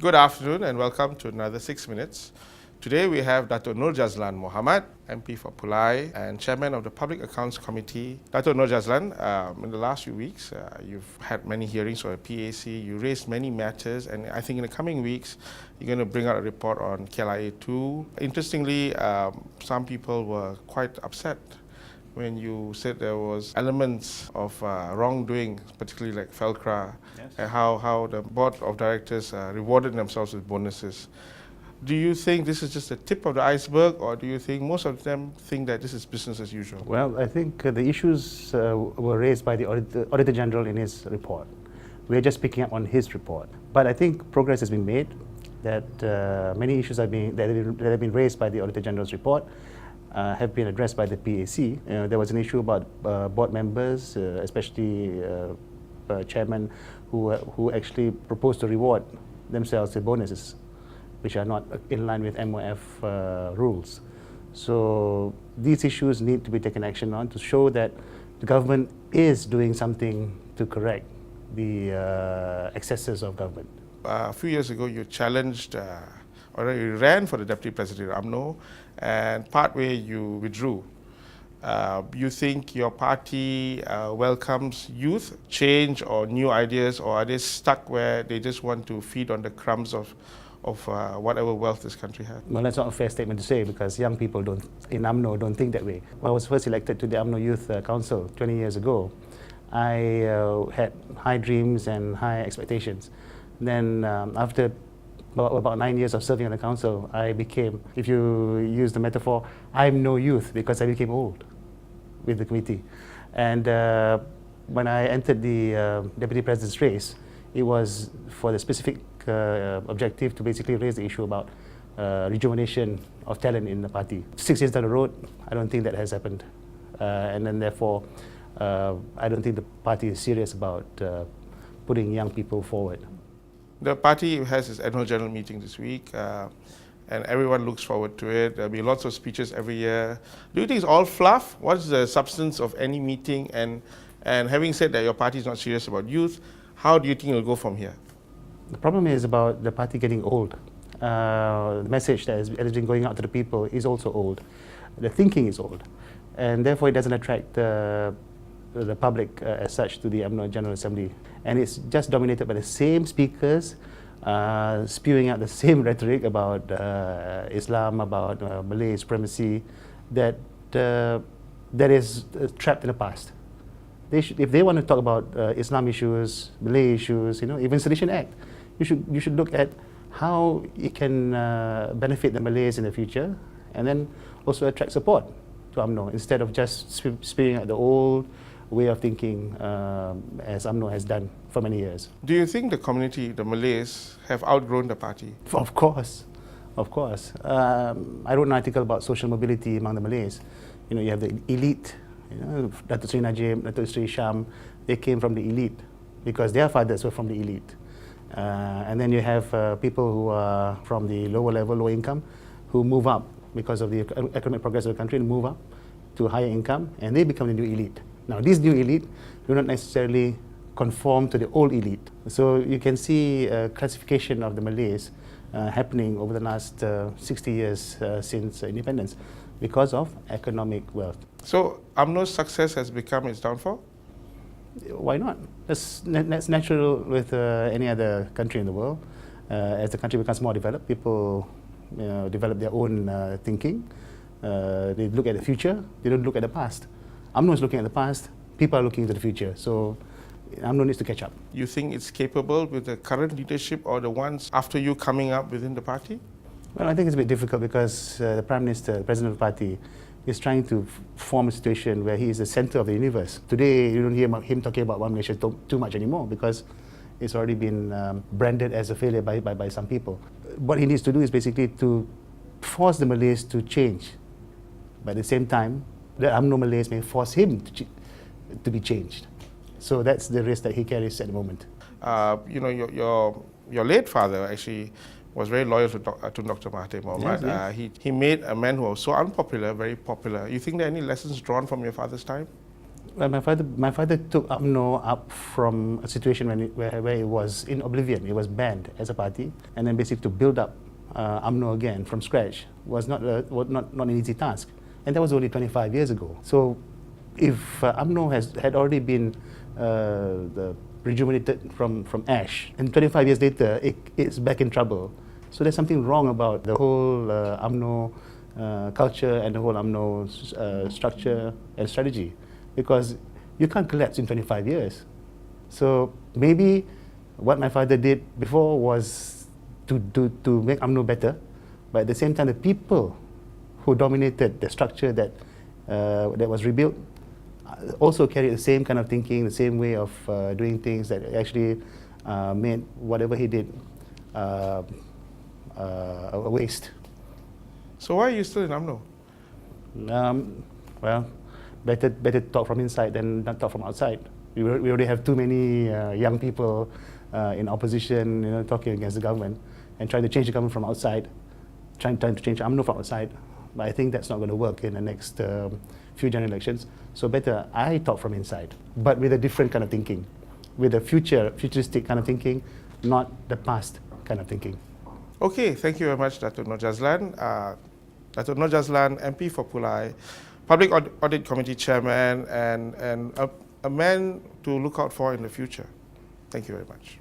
Good afternoon and welcome to another 6 Minutes. Today we have Dr. Nur Jazlan Mohamed, MP for Pulai and Chairman of the Public Accounts Committee. Dr. Nur Jazlan, in the last few weeks, you've had many hearings for a PAC, you raised many matters, and I think in the coming weeks, you're going to bring out a report on KLIA2. Interestingly, some people were quite upset when you said there was elements of wrongdoing, particularly like Felcra, yes, and how the board of directors rewarded themselves with bonuses. Do you think this is just the tip of the iceberg, or do you think most of them think that this is business as usual? Well, I think the issues were raised by the Auditor General in his report. We're just picking up on his report. But I think progress has been made, that many issues that have been raised by the Auditor General's report have been addressed by the PAC. There was an issue about board members, especially chairmen, who actually proposed to reward themselves with bonuses, which are not in line with MOF rules. So these issues need to be taken action on to show that the government is doing something to correct the excesses of government. A few years ago, you challenged or you ran for the Deputy President of UMNO, and partway you withdrew. You think your party welcomes youth, change or new ideas, or are they stuck where they just want to feed on the crumbs of whatever wealth this country has? Well, that's not a fair statement to say, because young people in UMNO don't think that way. When I was first elected to the UMNO Youth Council 20 years ago, I had high dreams and high expectations. Then after about 9 years of serving on the council, I became, if you use the metaphor, I'm no youth, because I became old with the committee. And when I entered the Deputy President's race, it was for the specific objective to basically raise the issue about rejuvenation of talent in the party. 6 years down the road, I don't think that has happened. And then therefore, I don't think the party is serious about putting young people forward. The party has its annual general meeting this week, and everyone looks forward to it. There'll be lots of speeches every year. Do you think it's all fluff? What is the substance of any meeting? And having said that your party is not serious about youth, how do you think it'll go from here? The problem is about the party getting old. The message that has been going out to the people is also old. The thinking is old, and therefore it doesn't attract the public as such to the UMNO General Assembly. And it's just dominated by the same speakers, spewing out the same rhetoric about Islam, about Malay supremacy, that is trapped in the past. If they want to talk about Islam issues, Malay issues, even Sedition Act, you should look at how it can benefit the Malays in the future, and then also attract support to UMNO, instead of just spewing out the old way of thinking as UMNO has done for many years. Do you think the community, the Malays, have outgrown the party? Of course, of course. I wrote an article about social mobility among the Malays. You have the elite, Datuk Sri Najib, Datuk Sri Sham, they came from the elite because their fathers were from the elite. And then you have people who are from the lower level, low income, who move up because of the economic progress of the country, and move up to higher income, and they become the new elite. Now, these new elite do not necessarily conform to the old elite. So you can see a classification of the Malays happening over the last 60 years since independence because of economic wealth. So UMNO's success has become its downfall? Why not? That's natural with any other country in the world. As the country becomes more developed, people develop their own thinking. They look at the future, they don't look at the past. UMNO is looking at the past, people are looking into the future, so UMNO needs to catch up. You think it's capable with the current leadership or the ones after you coming up within the party? Well, I think it's a bit difficult because the Prime Minister, the President of the party, is trying to form a situation where he is the center of the universe. Today, you don't hear him talking about One Malaysia too much anymore because it's already been branded as a failure by some people. What he needs to do is basically to force the Malays to change. But at the same time, the UMNO Malays may force him to be changed. So that's the risk that he carries at the moment. Your late father actually was very loyal to Dr. Mahathir Mohamad. Yes. He made a man who was so unpopular, very popular. You think there are any lessons drawn from your father's time? Well, my father took UMNO up from a situation where it was in oblivion. It was banned as a party, and then basically to build up UMNO again from scratch was not an easy task, and that was only 25 years ago. So, if UMNO had already been rejuvenated from ash, and 25 years later it's back in trouble. So there's something wrong about the whole UMNO culture and the whole UMNO structure and strategy, because you can't collapse in 25 years. So maybe what my father did before was to make UMNO better, but at the same time the people who dominated the structure that was rebuilt also carried the same kind of thinking, the same way of doing things that actually made whatever he did a waste. So why are you still in UMNO? Well, better talk from inside than not talk from outside. We already have too many young people in opposition, talking against the government and trying to change the government from outside, trying to change UMNO from outside. But I think that's not going to work in the next few general elections. So better I talk from inside, but with a different kind of thinking, with a futuristic kind of thinking, not the past kind of thinking. Okay, thank you very much, Dr. Nur Jazlan. Dr. Nur Jazlan, MP for Pulai, Public Audit Committee Chairman, and a man to look out for in the future. Thank you very much.